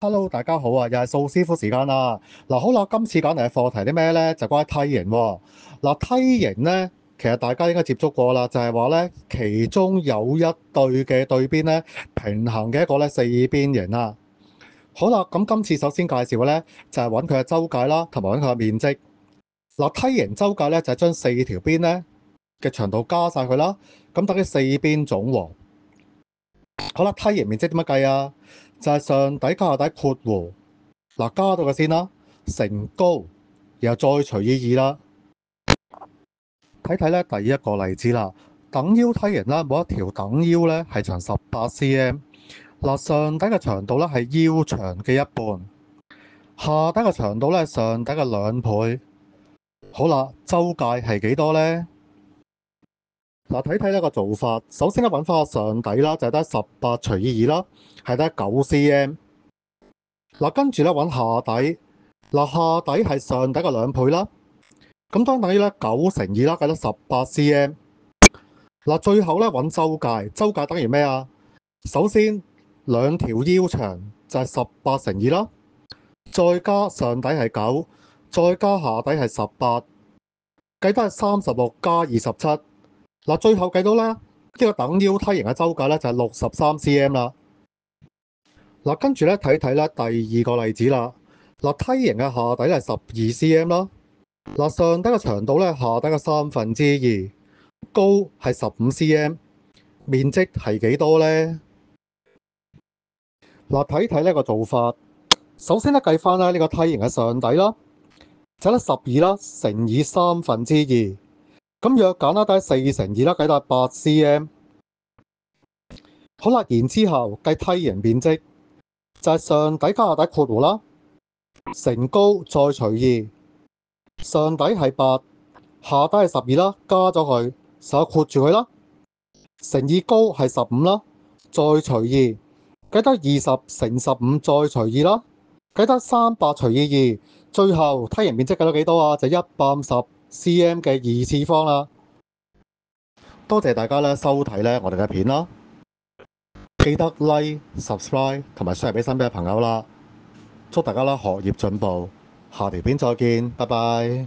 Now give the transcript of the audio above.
Hello，大家好啊，又係蘇師傅時間啦。嗱，好啦，今次講嚟嘅課題啲咩咧？就關於梯形喎。嗱，梯形咧，其實大家應該接觸過啦，就係話咧，其中有一對嘅對邊咧，平衡嘅一個咧四邊形啦。好啦，咁今次首先介紹嘅咧，就係揾佢嘅周界啦，同埋揾佢嘅面積。嗱，梯形周界咧就係將四條邊咧嘅長度加晒佢啦，咁等於四邊總和。好啦，梯形面積點樣計啊？就係上底加下底括弧，嗱加到嘅先啦，乘高，然後再除以二啦。睇睇咧第一個例子啦，等腰梯形啦，每一條等腰咧係長18cm。嗱，上底嘅長度咧係腰長嘅一半，下底嘅長度咧係上底嘅2倍。好啦，周界係幾多咧？嗱，睇睇呢個做法，首先咧揾翻個上底啦，就係得18除以2啦，係得9cm。嗱，跟住咧揾下底，嗱下底係上底嘅2倍啦，咁當等於咧9乘2啦，計得18cm。嗱，最後咧揾周界，周界等於咩啊？首先兩條腰長就係18乘2啦，再加上底係9，再加下底係18，計得係36加27。嗱，最後計到咧呢個等腰梯形嘅周界咧就係63cm 啦。嗱，跟住咧睇睇咧第二個例子啦。嗱，梯形嘅下底係12cm 啦。嗱，上底嘅長度咧下底嘅2/3，高係15cm，面積係幾多咧？嗱，睇睇呢個做法，首先咧計翻咧呢個梯形嘅上底啦，就得12啦，乘以2/3，咁約簡啦，得4乘2啦，計到係8cm。好啦，然之後計梯形面積，就係上底加下底括弧啦，乘高再除2，上底係8，下底係12啦，加咗佢，就括住佢啦，乘以高係15啦，再除2，計得20乘15再除2啦，計得300除以2，最後梯形面積計到幾多啊？就150cm 嘅2次方啦。多謝大家咧收睇咧我哋嘅片啦，記得 like、subscribe 同埋 share 俾身邊嘅朋友啦。祝大家啦學業進步，下條片再見，拜拜。